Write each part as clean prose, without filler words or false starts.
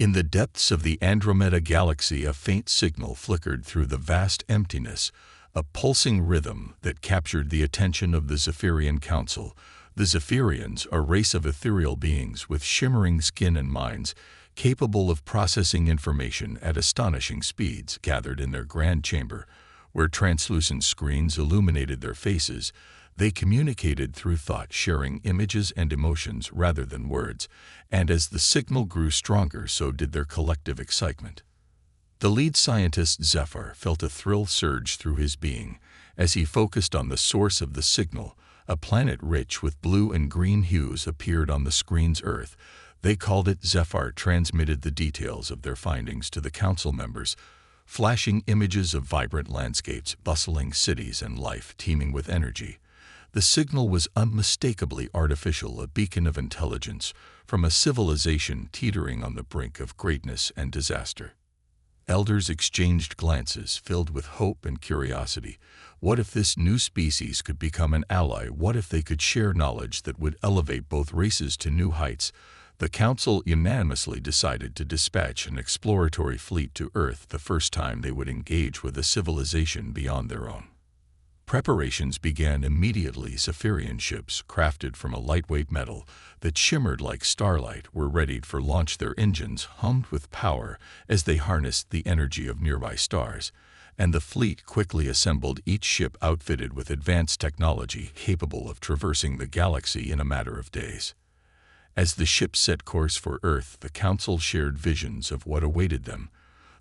In the depths of the Andromeda Galaxy, a faint signal flickered through the vast emptiness, a pulsing rhythm that captured the attention of the Zephyrian Council. The Zephyrians, a race of ethereal beings with shimmering skin and minds, capable of processing information at astonishing speeds, gathered in their grand chamber, where translucent screens illuminated their faces. They communicated through thought, sharing images and emotions rather than words, and as the signal grew stronger, so did their collective excitement. The lead scientist, Zephyr, felt a thrill surge through his being as he focused on the source of the signal. A planet rich with blue and green hues appeared on the screen's Earth. They called it. Zephyr transmitted the details of their findings to the council members, flashing images of vibrant landscapes, bustling cities, and life teeming with energy. The signal was unmistakably artificial, a beacon of intelligence from a civilization teetering on the brink of greatness and disaster. Elders exchanged glances filled with hope and curiosity. What if this new species could become an ally? What if they could share knowledge that would elevate both races to new heights? The Council unanimously decided to dispatch an exploratory fleet to Earth, the first time they would engage with a civilization beyond their own. Preparations began immediately. Zephyrian ships, crafted from a lightweight metal that shimmered like starlight, were readied for launch. Their engines hummed with power as they harnessed the energy of nearby stars, and the fleet quickly assembled, each ship outfitted with advanced technology capable of traversing the galaxy in a matter of days. As the ships set course for Earth, the Council shared visions of what awaited them.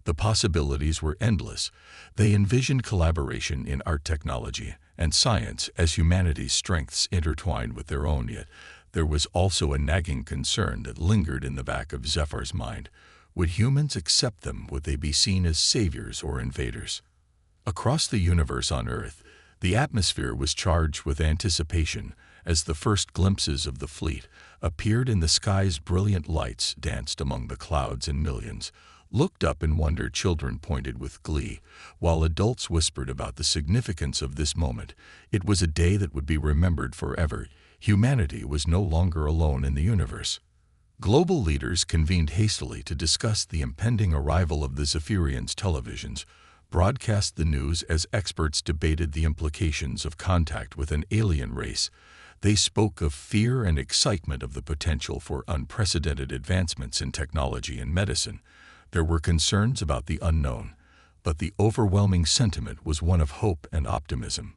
The possibilities were endless. They envisioned collaboration in art, technology, and science as humanity's strengths intertwined with their own. Yet there was also a nagging concern that lingered in the back of Zephyr's mind. Would humans accept them? Would they be seen as saviors or invaders? Across the universe on Earth, the atmosphere was charged with anticipation as the first glimpses of the fleet appeared in the sky's brilliant lights danced among the clouds, and millions looked up in wonder. Children pointed with glee, while adults whispered about the significance of this moment. It was a day that would be remembered forever. Humanity was no longer alone in the universe. Global leaders convened hastily to discuss the impending arrival of the Zephyrians. Televisions broadcast the news as experts debated the implications of contact with an alien race. They spoke of fear and excitement of the potential for unprecedented advancements in technology and medicine. There were concerns about the unknown, but the overwhelming sentiment was one of hope and optimism.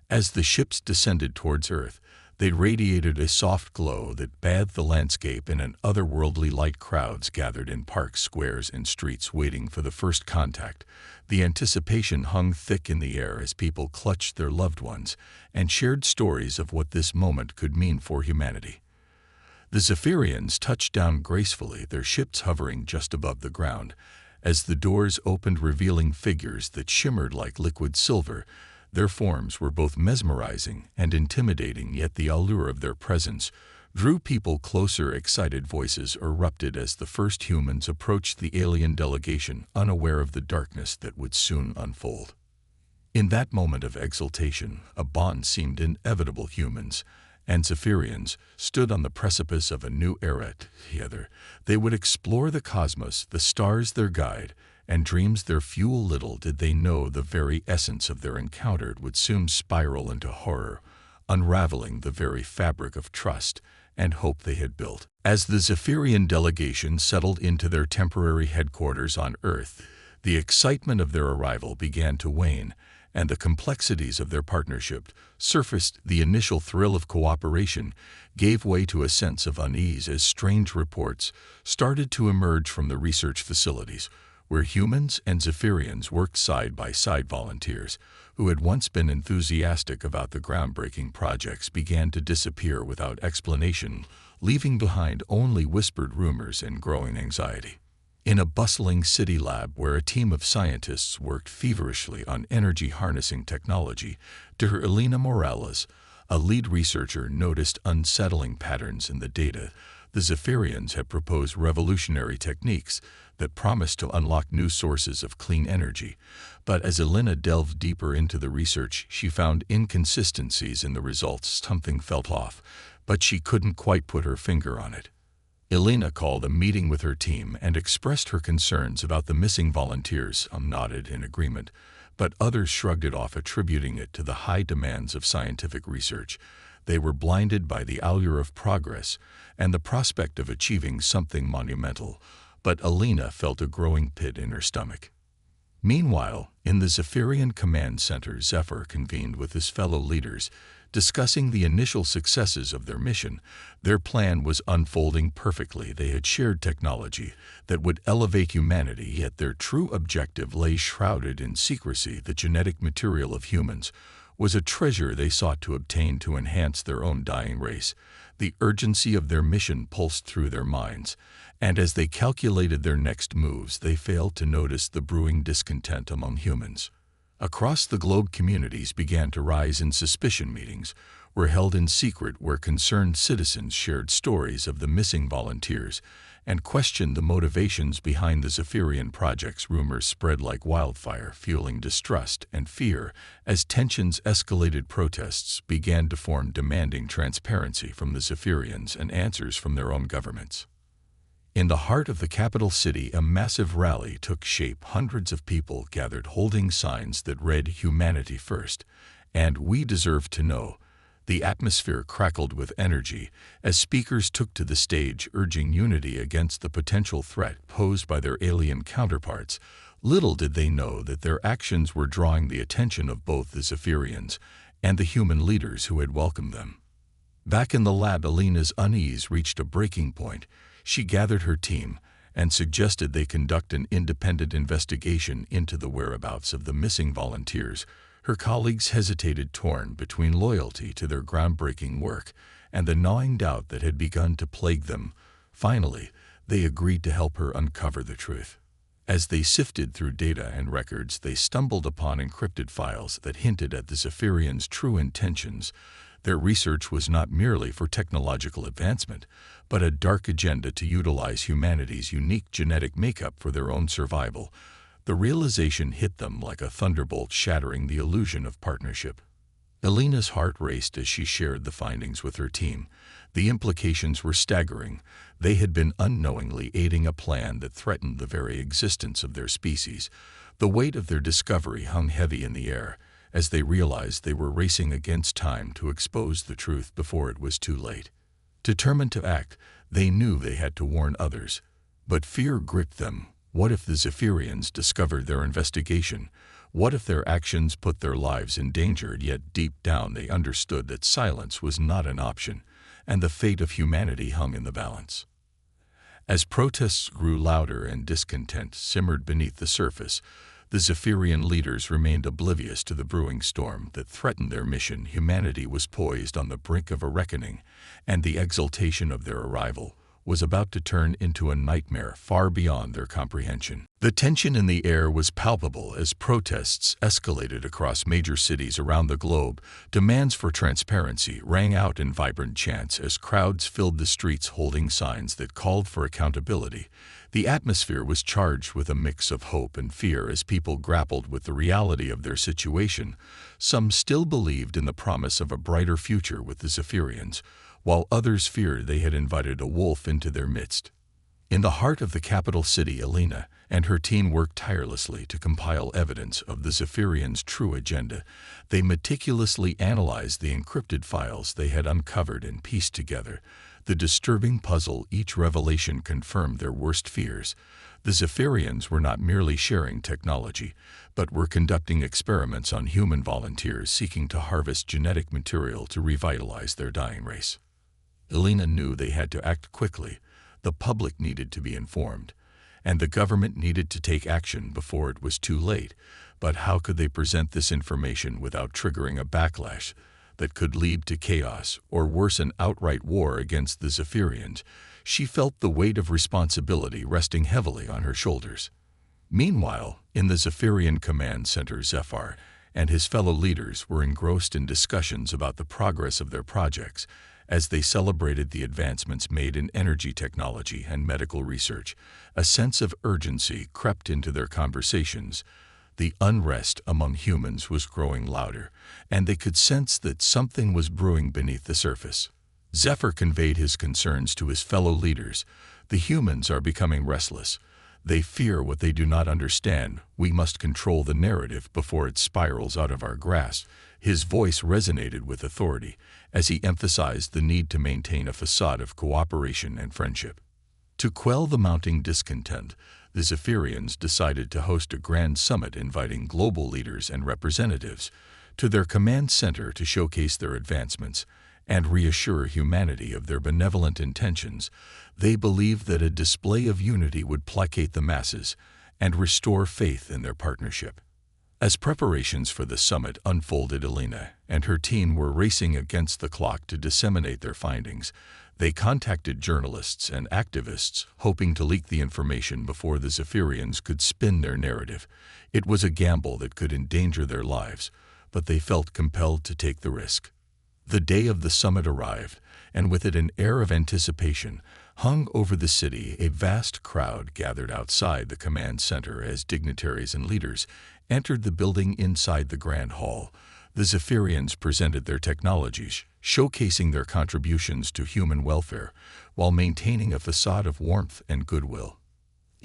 As the ships descended towards Earth, they radiated a soft glow that bathed the landscape in an otherworldly light. Crowds gathered in parks, squares, and streets waiting for the first contact. The anticipation hung thick in the air as people clutched their loved ones and shared stories of what this moment could mean for humanity. The Zephyrians touched down gracefully, their ships hovering just above the ground. As the doors opened, revealing figures that shimmered like liquid silver, their forms were both mesmerizing and intimidating, yet the allure of their presence drew people closer. Excited voices erupted as the first humans approached the alien delegation, unaware of the darkness that would soon unfold. In that moment of exultation, a bond seemed inevitable. Humans and Zephyrians stood on the precipice of a new era. Together, they would explore the cosmos, the stars their guide, and dreams their fuel. Little did they know the very essence of their encounter would soon spiral into horror, unraveling the very fabric of trust and hope they had built. As the Zephyrian delegation settled into their temporary headquarters on Earth, the excitement of their arrival began to wane, and the complexities of their partnership surfaced. The initial thrill of cooperation gave way to a sense of unease as strange reports started to emerge from the research facilities, where humans and Zephyrians worked side by side. Volunteers who had once been enthusiastic about the groundbreaking projects began to disappear without explanation, leaving behind only whispered rumors and growing anxiety. In a bustling city lab where a team of scientists worked feverishly on energy harnessing technology, Elena Morales, a lead researcher, noticed unsettling patterns in the data. The Zephyrians had proposed revolutionary techniques that promised to unlock new sources of clean energy, but as Elena delved deeper into the research, she found inconsistencies in the results. Something felt off, but she couldn't quite put her finger on it. Elena called a meeting with her team and expressed her concerns about the missing volunteers. Some nodded in agreement, but others shrugged it off, attributing it to the high demands of scientific research. They were blinded by the allure of progress and the prospect of achieving something monumental, but Elena felt a growing pit in her stomach. Meanwhile, in the Zephyrian Command Center, Zephyr convened with his fellow leaders, discussing the initial successes of their mission. Their plan was unfolding perfectly. They had shared technology that would elevate humanity, yet their true objective lay shrouded in secrecy. The genetic material of humans was a treasure they sought to obtain to enhance their own dying race. The urgency of their mission pulsed through their minds, and as they calculated their next moves, they failed to notice the brewing discontent among humans. Across the globe, communities began to rise in suspicion. Meetings were held in secret where concerned citizens shared stories of the missing volunteers and questioned the motivations behind the Zephyrian projects. Rumors spread like wildfire, fueling distrust and fear. As tensions escalated, protests began to form, demanding transparency from the Zephyrians and answers from their own governments. In the heart of the capital city, a massive rally took shape. Hundreds of people gathered, holding signs that read "Humanity First" and "We Deserve to Know." The atmosphere crackled with energy as speakers took to the stage, urging unity against the potential threat posed by their alien counterparts. Little did they know that their actions were drawing the attention of both the Zephyrians and the human leaders who had welcomed them. Back in the lab, Elena's unease reached a breaking point. She gathered her team and suggested they conduct an independent investigation into the whereabouts of the missing volunteers. Her colleagues hesitated, torn between loyalty to their groundbreaking work and the gnawing doubt that had begun to plague them. Finally, they agreed to help her uncover the truth. As they sifted through data and records, they stumbled upon encrypted files that hinted at the Zephyrians' true intentions. Their research was not merely for technological advancement, but a dark agenda to utilize humanity's unique genetic makeup for their own survival. The realization hit them like a thunderbolt, shattering the illusion of partnership. Elena's heart raced as she shared the findings with her team. The implications were staggering. They had been unknowingly aiding a plan that threatened the very existence of their species. The weight of their discovery hung heavy in the air, as they realized they were racing against time to expose the truth before it was too late. Determined to act, they knew they had to warn others. But fear gripped them. What if the Zephyrians discovered their investigation? What if their actions put their lives in danger? Yet deep down they understood that silence was not an option, and the fate of humanity hung in the balance. As protests grew louder and discontent simmered beneath the surface, the Zephyrian leaders remained oblivious to the brewing storm that threatened their mission. Humanity was poised on the brink of a reckoning, and the exultation of their arrival was about to turn into a nightmare far beyond their comprehension. The tension in the air was palpable as protests escalated across major cities around the globe. Demands for transparency rang out in vibrant chants as crowds filled the streets holding signs that called for accountability. The atmosphere was charged with a mix of hope and fear as people grappled with the reality of their situation. Some still believed in the promise of a brighter future with the Zephyrians, while others feared they had invited a wolf into their midst. In the heart of the capital city, Elena and her team worked tirelessly to compile evidence of the Zephyrians' true agenda. They meticulously analyzed the encrypted files they had uncovered and pieced together the disturbing puzzle. Each revelation confirmed their worst fears. The Zephyrians were not merely sharing technology, but were conducting experiments on human volunteers seeking to harvest genetic material to revitalize their dying race. Elena knew they had to act quickly. The public needed to be informed, and the government needed to take action before it was too late. But how could they present this information without triggering a backlash that could lead to chaos or worse, an outright war against the Zephyrians? She felt the weight of responsibility resting heavily on her shoulders. Meanwhile, in the Zephyrian Command Center, Zephyr and his fellow leaders were engrossed in discussions about the progress of their projects. As they celebrated the advancements made in energy technology and medical research, a sense of urgency crept into their conversations. The unrest among humans was growing louder, and they could sense that something was brewing beneath the surface. Zephyr conveyed his concerns to his fellow leaders. The humans are becoming restless. They fear what they do not understand. We must control the narrative before it spirals out of our grasp. His voice resonated with authority as he emphasized the need to maintain a facade of cooperation and friendship. To quell the mounting discontent, the Zephyrians decided to host a grand summit inviting global leaders and representatives to their command center to showcase their advancements and reassure humanity of their benevolent intentions. They believed that a display of unity would placate the masses and restore faith in their partnership. As preparations for the summit unfolded, Elena and her team were racing against the clock to disseminate their findings. They contacted journalists and activists, hoping to leak the information before the Zephyrians could spin their narrative. It was a gamble that could endanger their lives, but they felt compelled to take the risk. The day of the summit arrived, and with it an air of anticipation hung over the city. A vast crowd gathered outside the command center as dignitaries and leaders entered the building. Inside the grand hall, the Zephyrians presented their technologies, showcasing their contributions to human welfare while maintaining a facade of warmth and goodwill.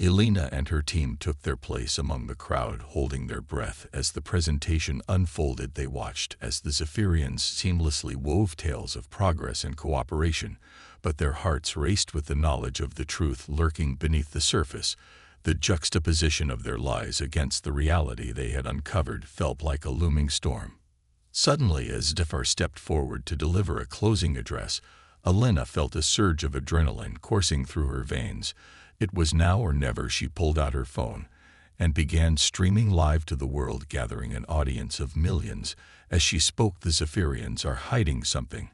Elena and her team took their place among the crowd, holding their breath as the presentation unfolded. They watched as the Zephyrians seamlessly wove tales of progress and cooperation, but their hearts raced with the knowledge of the truth lurking beneath the surface. The juxtaposition of their lies against the reality they had uncovered felt like a looming storm. Suddenly, as Zephyr stepped forward to deliver a closing address, Elena felt a surge of adrenaline coursing through her veins. It was now or never. She pulled out her phone and began streaming live to the world, gathering an audience of millions. As she spoke, the Zephyrians are hiding something,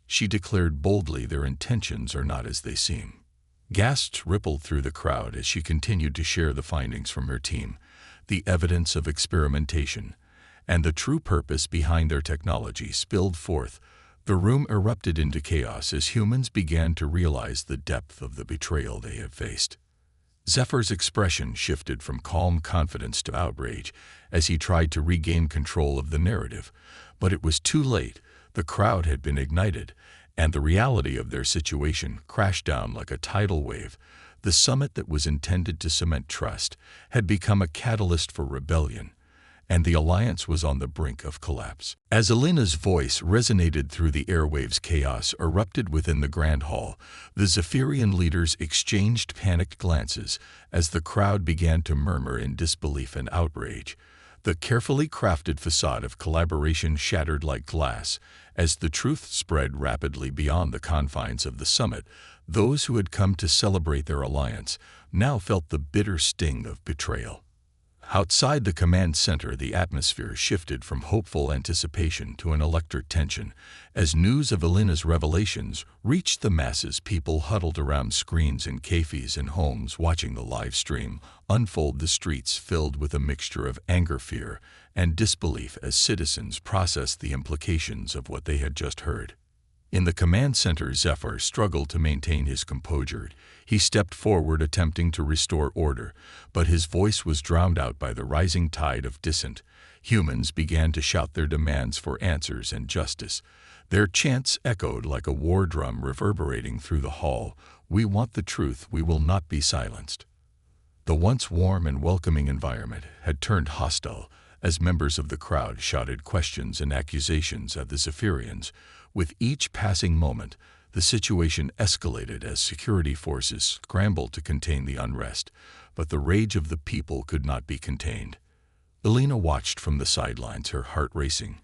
she declared boldly. Their intentions are not as they seem. Gasps rippled through the crowd as she continued to share the findings from her team, the evidence of experimentation, and the true purpose behind their technology spilled forth. The room erupted into chaos as humans began to realize the depth of the betrayal they had faced. Zephyr's expression shifted from calm confidence to outrage as he tried to regain control of the narrative, but it was too late. The crowd had been ignited, and the reality of their situation crashed down like a tidal wave. The summit that was intended to cement trust had become a catalyst for rebellion, and the alliance was on the brink of collapse. As Elena's voice resonated through the airwaves, chaos erupted within the grand hall. The Zephyrian leaders exchanged panicked glances as the crowd began to murmur in disbelief and outrage. The carefully crafted facade of collaboration shattered like glass. As the truth spread rapidly beyond the confines of the summit, those who had come to celebrate their alliance now felt the bitter sting of betrayal. Outside the command center, the atmosphere shifted from hopeful anticipation to an electric tension. As news of Elena's revelations reached the masses, people huddled around screens in cafes and homes, watching the live stream unfold. The streets filled with a mixture of anger, fear, and disbelief as citizens processed the implications of what they had just heard. In the command center, Zephyr struggled to maintain his composure. He stepped forward, attempting to restore order, but his voice was drowned out by the rising tide of dissent. Humans began to shout their demands for answers and justice. Their chants echoed like a war drum reverberating through the hall. "We want the truth. We will not be silenced." The once warm and welcoming environment had turned hostile as members of the crowd shouted questions and accusations at the Zephyrians. With each passing moment, the situation escalated as security forces scrambled to contain the unrest, but the rage of the people could not be contained. Elena watched from the sidelines, her heart racing.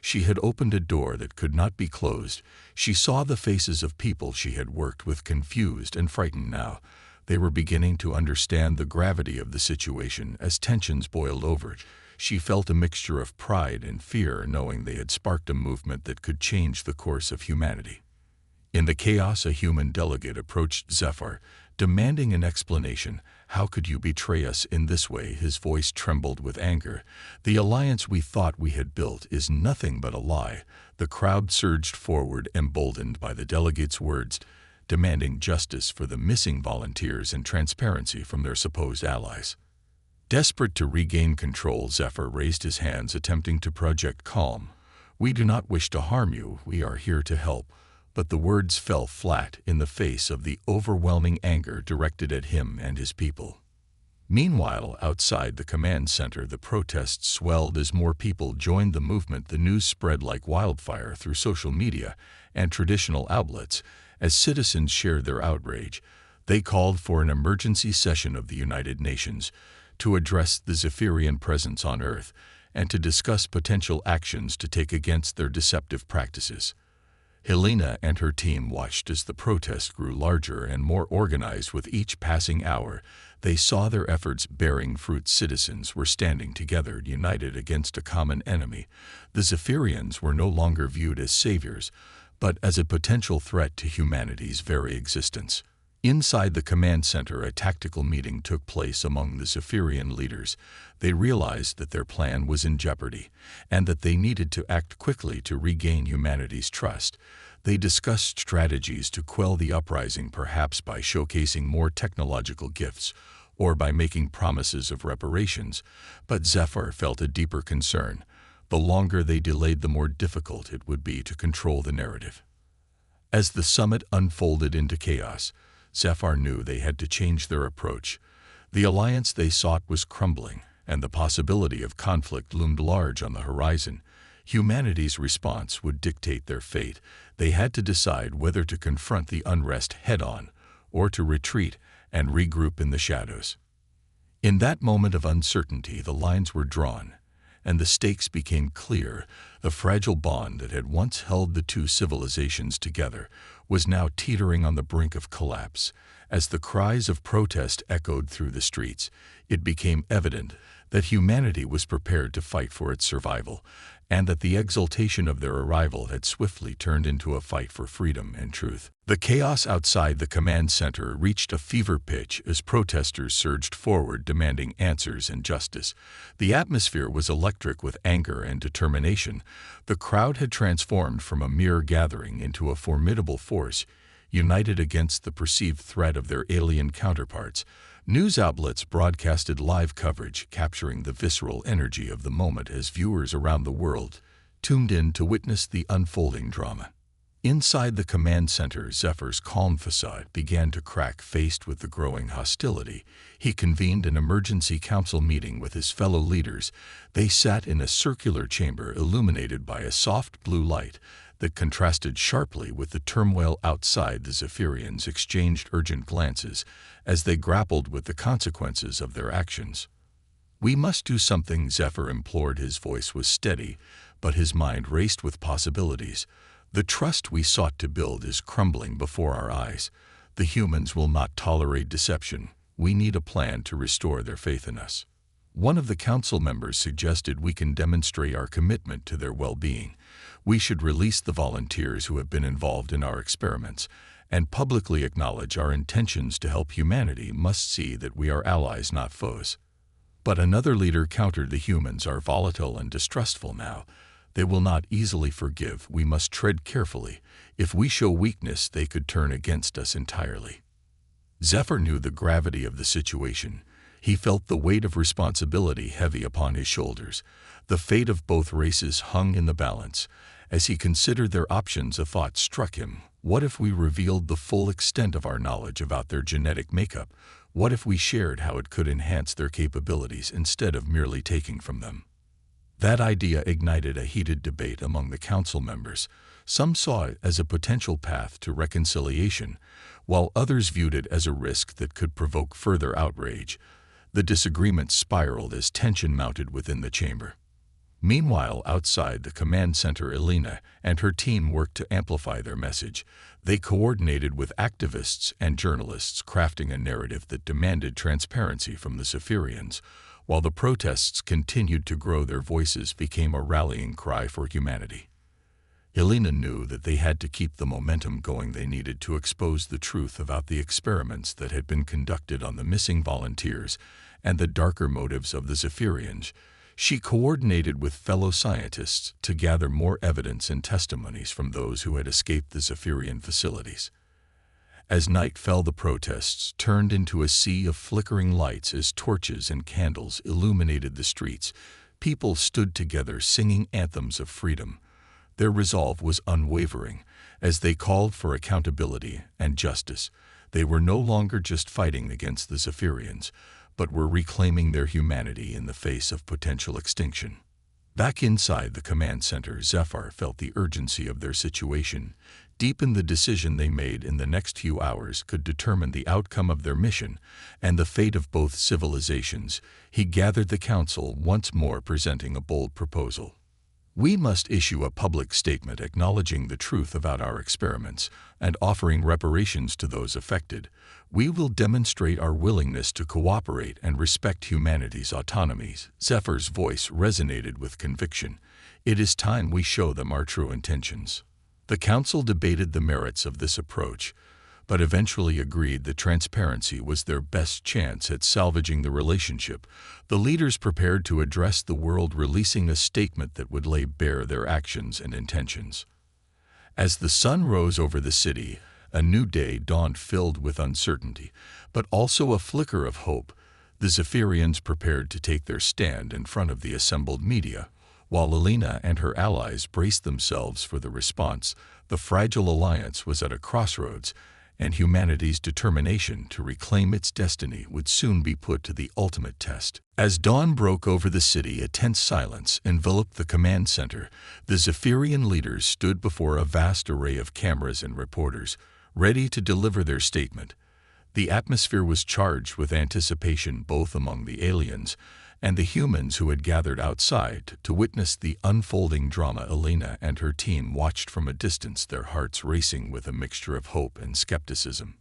She had opened a door that could not be closed. She saw the faces of people she had worked with, confused and frightened now. They were beginning to understand the gravity of the situation. As tensions boiled over, she felt a mixture of pride and fear, knowing they had sparked a movement that could change the course of humanity. In the chaos, a human delegate approached Zephyr, demanding an explanation. "How could you betray us in this way?" His voice trembled with anger. "The alliance we thought we had built is nothing but a lie." The crowd surged forward, emboldened by the delegate's words, demanding justice for the missing volunteers and transparency from their supposed allies. Desperate to regain control, Zephyr raised his hands, attempting to project calm. "We do not wish to harm you. We are here to help." but the words fell flat in the face of the overwhelming anger directed at him and his people. Meanwhile, outside the command center, the protests swelled as more people joined the movement. The news spread like wildfire through social media and traditional outlets. As citizens shared their outrage, they called for an emergency session of the United Nations to address the Zephyrian presence on Earth and to discuss potential actions to take against their deceptive practices. Helena and her team watched as the protest grew larger and more organized with each passing hour. They saw their efforts bearing fruit. Citizens were standing together, united against a common enemy. The Zephyrians were no longer viewed as saviors, but as a potential threat to humanity's very existence. Inside the command center, a tactical meeting took place among the Zephyrian leaders. They realized that their plan was in jeopardy, and that they needed to act quickly to regain humanity's trust. They discussed strategies to quell the uprising, perhaps by showcasing more technological gifts, or by making promises of reparations. But Zephyr felt a deeper concern. The longer they delayed, the more difficult it would be to control the narrative. As the summit unfolded into chaos, Zephyr knew they had to change their approach. The alliance they sought was crumbling, and the possibility of conflict loomed large on the horizon. Humanity's response would dictate their fate. They had to decide whether to confront the unrest head-on, or to retreat and regroup in the shadows. In that moment of uncertainty, the lines were drawn, and the stakes became clear. The fragile bond that had once held the two civilizations together was now teetering on the brink of collapse. As the cries of protest echoed through the streets, it became evident that humanity was prepared to fight for its survival, and that the exultation of their arrival had swiftly turned into a fight for freedom and truth. The chaos outside the command center reached a fever pitch as protesters surged forward, demanding answers and justice. The atmosphere was electric with anger and determination. The crowd had transformed from a mere gathering into a formidable force, united against the perceived threat of their alien counterparts. News outlets broadcasted live coverage, capturing the visceral energy of the moment as viewers around the world tuned in to witness the unfolding drama. Inside the command center, Zephyr's calm facade began to crack. Faced with the growing hostility, he convened an emergency council meeting with his fellow leaders. They sat in a circular chamber illuminated by a soft blue light that contrasted sharply with the turmoil outside. The Zephyrians exchanged urgent glances as they grappled with the consequences of their actions. "We must do something," Zephyr implored. His voice was steady, but his mind raced with possibilities. "The trust we sought to build is crumbling before our eyes. The humans will not tolerate deception. We need a plan to restore their faith in us." One of the council members suggested, "We can demonstrate our commitment to their well-being. We should release the volunteers who have been involved in our experiments and publicly acknowledge our intentions to help. Humanity must see that we are allies, not foes." But another leader countered, "The humans are volatile and distrustful now. They will not easily forgive. We must tread carefully. If we show weakness, they could turn against us entirely." Zephyr knew the gravity of the situation. He felt the weight of responsibility heavy upon his shoulders. The fate of both races hung in the balance. As he considered their options, a thought struck him. What if we revealed the full extent of our knowledge about their genetic makeup? What if we shared how it could enhance their capabilities instead of merely taking from them? That idea ignited a heated debate among the council members. Some saw it as a potential path to reconciliation, while others viewed it as a risk that could provoke further outrage. The disagreement spiraled as tension mounted within the chamber. Meanwhile, outside the command center, Elena and her team worked to amplify their message. They coordinated with activists and journalists, crafting a narrative that demanded transparency from the Zephyrians. While the protests continued to grow, their voices became a rallying cry for humanity. Elena knew that they had to keep the momentum going. They needed to expose the truth about the experiments that had been conducted on the missing volunteers and the darker motives of the Zephyrians. She coordinated with fellow scientists to gather more evidence and testimonies from those who had escaped the Zephyrian facilities. As night fell, the protests turned into a sea of flickering lights as torches and candles illuminated the streets. People stood together, singing anthems of freedom. Their resolve was unwavering, as they called for accountability and justice. They were no longer just fighting against the Zephyrians, but were reclaiming their humanity in the face of potential extinction. Back inside the command center, Zephyr felt the urgency of their situation. Deep in the decision they made in the next few hours could determine the outcome of their mission and the fate of both civilizations. He gathered the council once more, presenting a bold proposal. We must issue a public statement acknowledging the truth about our experiments and offering reparations to those affected. We will demonstrate our willingness to cooperate and respect humanity's autonomies. Zephyr's voice resonated with conviction. It is time we show them our true intentions. The council debated the merits of this approach, but eventually agreed that transparency was their best chance at salvaging the relationship. The leaders prepared to address the world, releasing a statement that would lay bare their actions and intentions. As the sun rose over the city, a new day dawned, filled with uncertainty, but also a flicker of hope. The Zephyrians prepared to take their stand in front of the assembled media. While Alina and her allies braced themselves for the response, the fragile alliance was at a crossroads, and humanity's determination to reclaim its destiny would soon be put to the ultimate test. As dawn broke over the city, a tense silence enveloped the command center. The Zephyrian leaders stood before a vast array of cameras and reporters, ready to deliver their statement. The atmosphere was charged with anticipation, both among the aliens and the humans who had gathered outside to witness the unfolding drama. Alina and her team watched from a distance, their hearts racing with a mixture of hope and skepticism.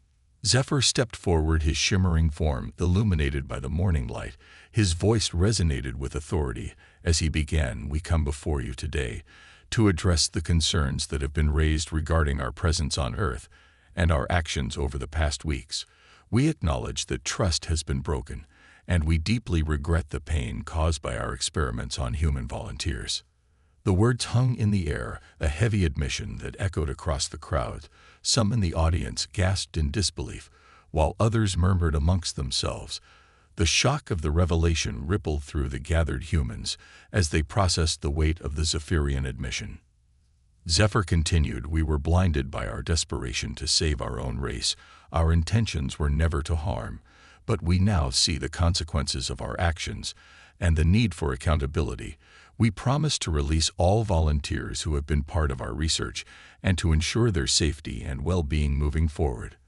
Zephyr stepped forward, his shimmering form illuminated by the morning light. His voice resonated with authority as he began, "We come before you today to address the concerns that have been raised regarding our presence on Earth and our actions over the past weeks. We acknowledge that trust has been broken, and we deeply regret the pain caused by our experiments on human volunteers." The words hung in the air, a heavy admission that echoed across the crowd. Some in the audience gasped in disbelief, while others murmured amongst themselves. The shock of the revelation rippled through the gathered humans as they processed the weight of the Zephyrian admission. Zephyr continued, "We were blinded by our desperation to save our own race. Our intentions were never to harm. But we now see the consequences of our actions and the need for accountability. We promise to release all volunteers who have been part of our research and to ensure their safety and well-being moving forward."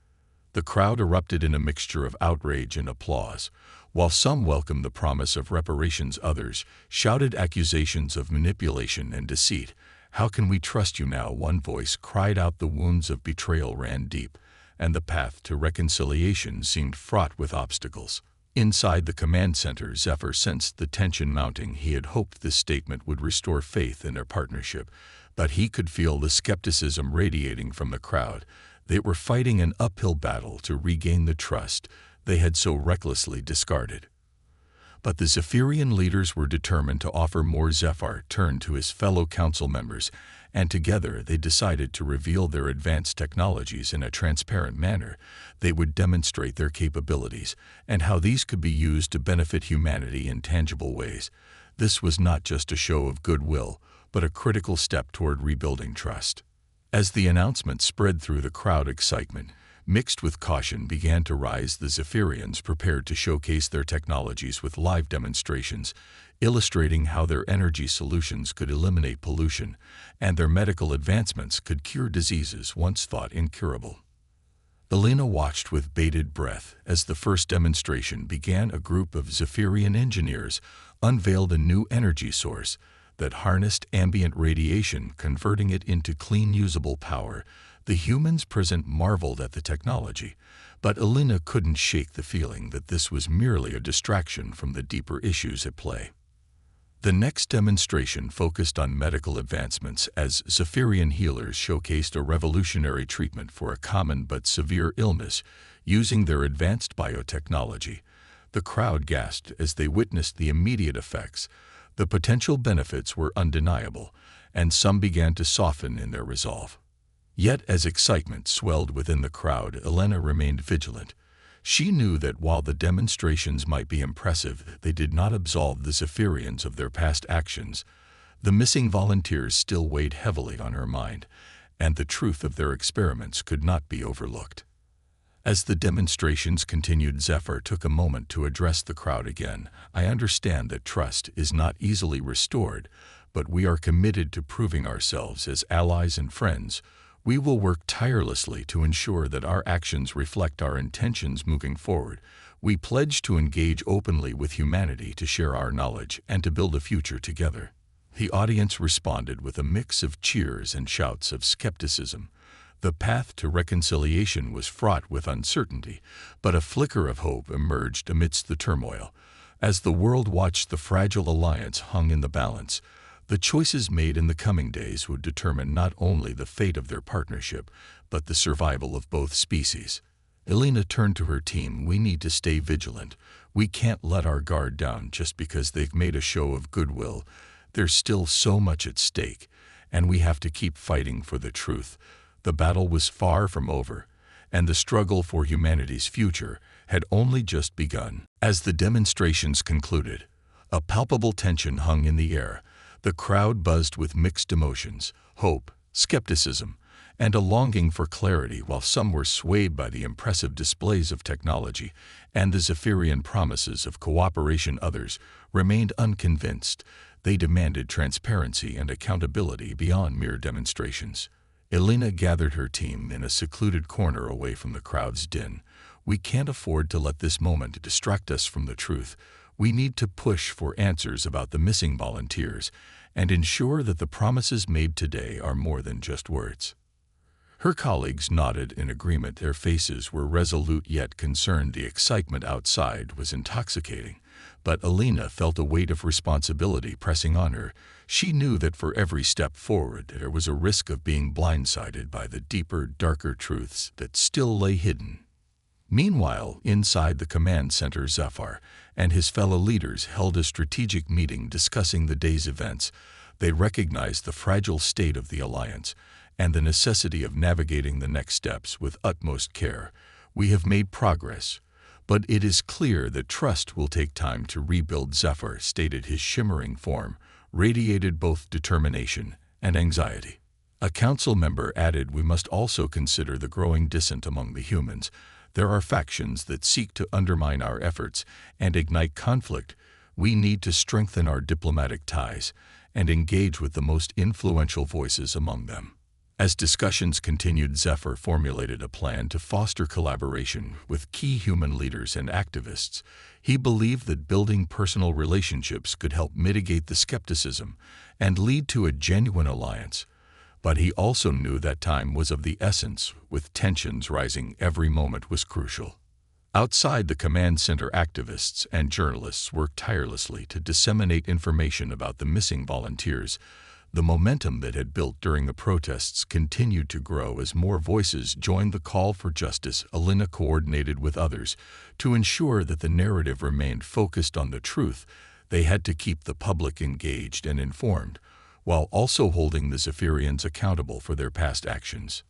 The crowd erupted in a mixture of outrage and applause. While some welcomed the promise of reparations, others shouted accusations of manipulation and deceit. "How can we trust you now?" one voice cried out. The wounds of betrayal ran deep, and the path to reconciliation seemed fraught with obstacles. Inside the command center, Zephyr sensed the tension mounting. He had hoped this statement would restore faith in their partnership, but he could feel the skepticism radiating from the crowd. They were fighting an uphill battle to regain the trust they had so recklessly discarded. But the Zephyrian leaders were determined to offer more. Zephyr turned to his fellow council members, and together they decided to reveal their advanced technologies in a transparent manner. They would demonstrate their capabilities and how these could be used to benefit humanity in tangible ways. This was not just a show of goodwill, but a critical step toward rebuilding trust. As the announcement spread through the crowd, excitement, mixed with caution, began to rise. The Zephyrians prepared to showcase their technologies with live demonstrations, illustrating how their energy solutions could eliminate pollution and their medical advancements could cure diseases once thought incurable. Alina watched with bated breath as the first demonstration began. A group of Zephyrian engineers unveiled a new energy source that harnessed ambient radiation, converting it into clean, usable power. The humans present marveled at the technology, but Alina couldn't shake the feeling that this was merely a distraction from the deeper issues at play. The next demonstration focused on medical advancements as Zephyrian healers showcased a revolutionary treatment for a common but severe illness using their advanced biotechnology. The crowd gasped as they witnessed the immediate effects. The potential benefits were undeniable, and some began to soften in their resolve. Yet as excitement swelled within the crowd, Alina remained vigilant. She knew that while the demonstrations might be impressive, they did not absolve the Zephyrians of their past actions. The missing volunteers still weighed heavily on her mind, and the truth of their experiments could not be overlooked. As the demonstrations continued, Zephyr took a moment to address the crowd again. I understand that trust is not easily restored, but we are committed to proving ourselves as allies and friends. We will work tirelessly to ensure that our actions reflect our intentions moving forward. We pledge to engage openly with humanity, to share our knowledge, and to build a future together. The audience responded with a mix of cheers and shouts of skepticism. The path to reconciliation was fraught with uncertainty, but a flicker of hope emerged amidst the turmoil. As the world watched, the fragile alliance hung in the balance. The choices made in the coming days would determine not only the fate of their partnership, but the survival of both species. Elena turned to her team. We need to stay vigilant. We can't let our guard down just because they've made a show of goodwill. There's still so much at stake, and we have to keep fighting for the truth. The battle was far from over, and the struggle for humanity's future had only just begun. As the demonstrations concluded, a palpable tension hung in the air. The crowd buzzed with mixed emotions, hope, skepticism, and a longing for clarity. While some were swayed by the impressive displays of technology and the Zephyrian promises of cooperation, others remained unconvinced. They demanded transparency and accountability beyond mere demonstrations. Elena gathered her team in a secluded corner away from the crowd's din. We can't afford to let this moment distract us from the truth. We need to push for answers about the missing volunteers and ensure that the promises made today are more than just words. Her colleagues nodded in agreement. Their faces were resolute yet concerned. The excitement outside was intoxicating, but Elena felt a weight of responsibility pressing on her. She knew that for every step forward there was a risk of being blindsided by the deeper, darker truths that still lay hidden. Meanwhile, inside the command center, Zephyr and his fellow leaders held a strategic meeting discussing the day's events. They recognized the fragile state of the Alliance and the necessity of navigating the next steps with utmost care. We have made progress, but it is clear that trust will take time to rebuild. Zephyr stated. His shimmering form radiated both determination and anxiety. A council member added, we must also consider the growing dissent among the humans. There are factions that seek to undermine our efforts and ignite conflict. We need to strengthen our diplomatic ties and engage with the most influential voices among them. As discussions continued, Zephyr formulated a plan to foster collaboration with key human leaders and activists. He believed that building personal relationships could help mitigate the skepticism and lead to a genuine alliance. But he also knew that time was of the essence. With tensions rising, every moment was crucial. Outside the command center, activists and journalists worked tirelessly to disseminate information about the missing volunteers. The momentum that had built during the protests continued to grow as more voices joined the call for justice. Elena coordinated with others to ensure that the narrative remained focused on the truth. They had to keep the public engaged and informed, while also holding the Zephyrians accountable for their past actions.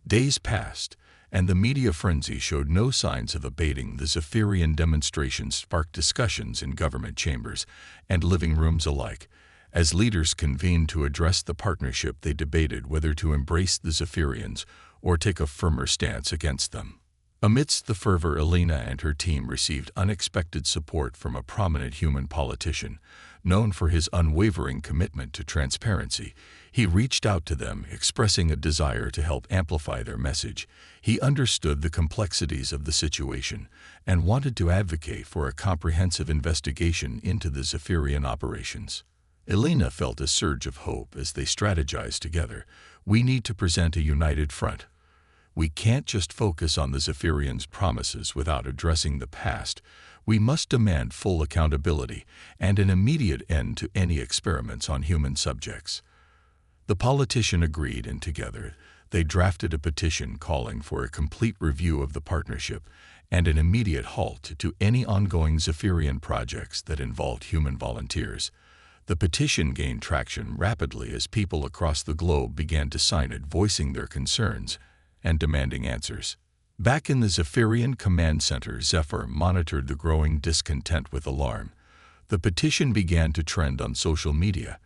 Days passed, and the media frenzy showed no signs of abating. The Zephyrian demonstrations sparked discussions in government chambers and living rooms alike. As leaders convened to address the partnership, they debated whether to embrace the Zephyrians or take a firmer stance against them. Amidst the fervor, Elena and her team received unexpected support from a prominent human politician, known for his unwavering commitment to transparency. He reached out to them, expressing a desire to help amplify their message. He understood the complexities of the situation and wanted to advocate for a comprehensive investigation into the Zephyrian operations. Elena felt a surge of hope as they strategized together. We need to present a united front. We can't just focus on the Zephyrians' promises without addressing the past. We must demand full accountability and an immediate end to any experiments on human subjects. The politician agreed, and together they drafted a petition calling for a complete review of the partnership and an immediate halt to any ongoing Zephyrian projects that involved human volunteers. The petition gained traction rapidly as people across the globe began to sign it, voicing their concerns and demanding answers. Back in the Zephyrian command center, Zephyr monitored the growing discontent with alarm. The petition began to trend on social media,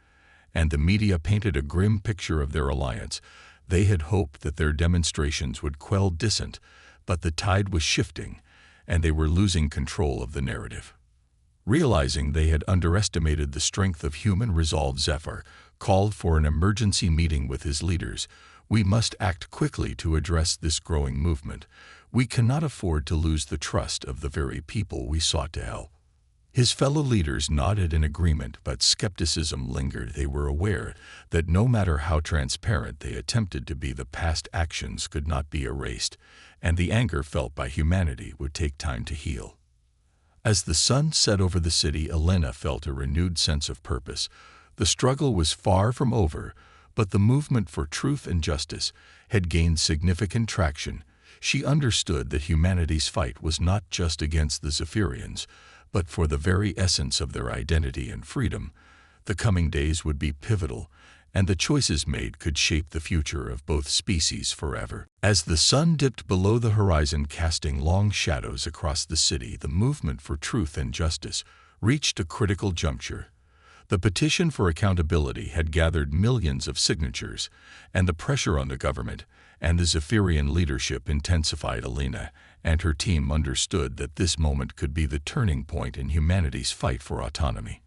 and the media painted a grim picture of their alliance. They had hoped that their demonstrations would quell dissent, but the tide was shifting, and they were losing control of the narrative. Realizing they had underestimated the strength of human resolve, Zephyr called for an emergency meeting with his leaders. We must act quickly to address this growing movement. We cannot afford to lose the trust of the very people we sought to help. His fellow leaders nodded in agreement, but skepticism lingered. They were aware that no matter how transparent they attempted to be, the past actions could not be erased, and the anger felt by humanity would take time to heal. As the sun set over the city, Elena felt a renewed sense of purpose. The struggle was far from over, but the movement for truth and justice had gained significant traction. She understood that humanity's fight was not just against the Zephyrians, but for the very essence of their identity and freedom. The coming days would be pivotal, and the choices made could shape the future of both species forever. As the sun dipped below the horizon, casting long shadows across the city, the movement for truth and justice reached a critical juncture. The petition for accountability had gathered millions of signatures, and the pressure on the government and the Zephyrian leadership intensified. Elena and her team understood that this moment could be the turning point in humanity's fight for autonomy.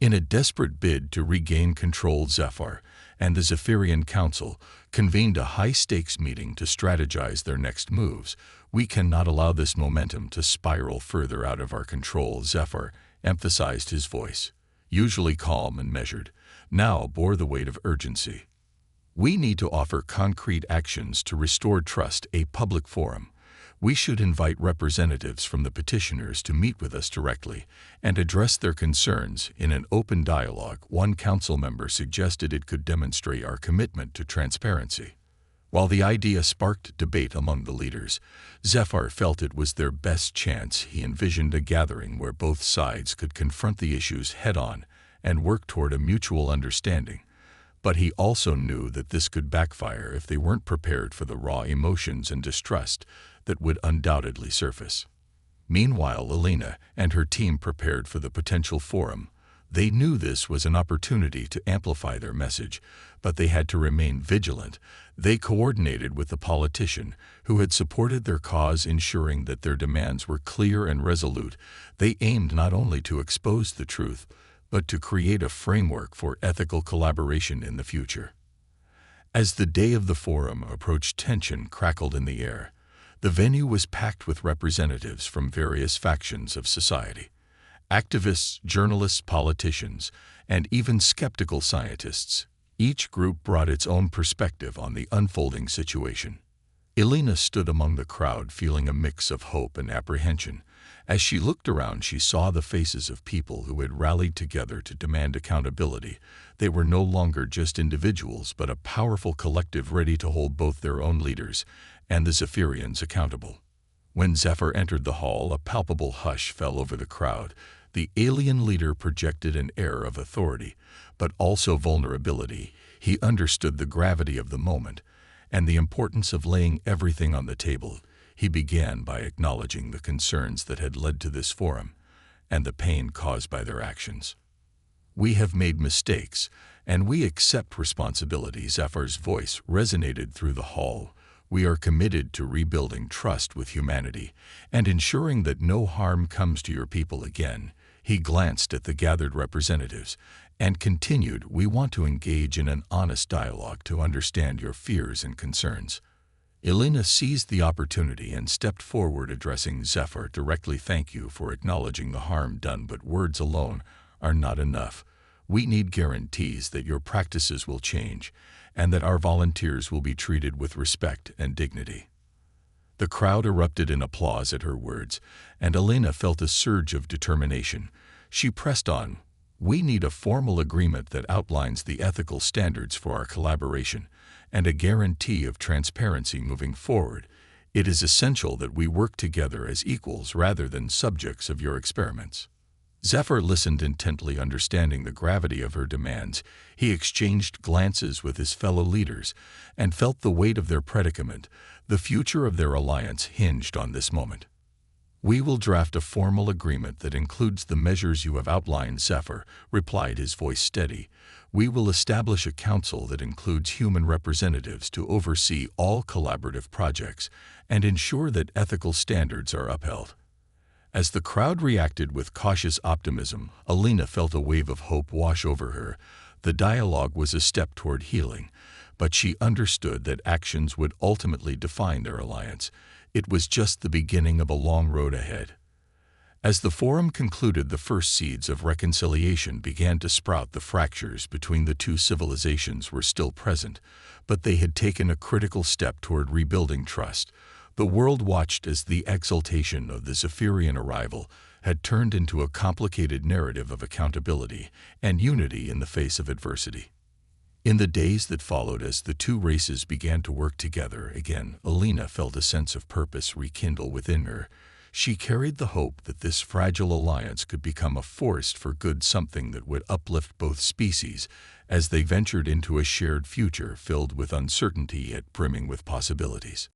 In a desperate bid to regain control, Zephyr and the Zephyrian Council convened a high-stakes meeting to strategize their next moves. We cannot allow this momentum to spiral further out of our control, Zephyr emphasized. His voice, usually calm and measured, now bore the weight of urgency. We need to offer concrete actions to restore trust. A public forum. We should invite representatives from the petitioners to meet with us directly and address their concerns in an open dialogue. One council member suggested it could demonstrate our commitment to transparency. While the idea sparked debate among the leaders, Zephyr felt it was their best chance. He envisioned a gathering where both sides could confront the issues head-on and work toward a mutual understanding. But he also knew that this could backfire if they weren't prepared for the raw emotions and distrust that would undoubtedly surface. Meanwhile, Elena and her team prepared for the potential forum. They knew this was an opportunity to amplify their message, but they had to remain vigilant. They coordinated with the politician who had supported their cause, ensuring that their demands were clear and resolute. They aimed not only to expose the truth, but to create a framework for ethical collaboration in the future. As the day of the forum approached, tension crackled in the air. The venue was packed with representatives from various factions of society. Activists, journalists, politicians, and even skeptical scientists. Each group brought its own perspective on the unfolding situation. Elena stood among the crowd, feeling a mix of hope and apprehension. As she looked around, she saw the faces of people who had rallied together to demand accountability. They were no longer just individuals, but a powerful collective ready to hold both their own leaders and the Zephyrians accountable. When Zephyr entered the hall, a palpable hush fell over the crowd. The alien leader projected an air of authority, but also vulnerability. He understood the gravity of the moment and the importance of laying everything on the table. He began by acknowledging the concerns that had led to this forum and the pain caused by their actions. We have made mistakes, and we accept responsibility. Zephyr's voice resonated through the hall. We are committed to rebuilding trust with humanity and ensuring that no harm comes to your people again. He glanced at the gathered representatives and continued, we want to engage in an honest dialogue to understand your fears and concerns. Elena seized the opportunity and stepped forward, addressing Zephyr directly. Thank you for acknowledging the harm done, but words alone are not enough. We need guarantees that your practices will change and that our volunteers will be treated with respect and dignity. The crowd erupted in applause at her words, and Elena felt a surge of determination. She pressed on. We need a formal agreement that outlines the ethical standards for our collaboration and a guarantee of transparency moving forward. It is essential that we work together as equals rather than subjects of your experiments. Zephyr listened intently, understanding the gravity of her demands. He exchanged glances with his fellow leaders and felt the weight of their predicament. The future of their alliance hinged on this moment. "We will draft a formal agreement that includes the measures you have outlined, Zephyr," replied, his voice steady. "We will establish a council that includes human representatives to oversee all collaborative projects and ensure that ethical standards are upheld." As the crowd reacted with cautious optimism, Alina felt a wave of hope wash over her. The dialogue was a step toward healing, but she understood that actions would ultimately define their alliance. It was just the beginning of a long road ahead. As the forum concluded, the first seeds of reconciliation began to sprout. The fractures between the two civilizations were still present, but they had taken a critical step toward rebuilding trust. The world watched as the exultation of the Zephyrian arrival had turned into a complicated narrative of accountability and unity in the face of adversity. In the days that followed, as the two races began to work together again, Alina felt a sense of purpose rekindle within her. She carried the hope that this fragile alliance could become a force for good, something that would uplift both species as they ventured into a shared future filled with uncertainty yet brimming with possibilities.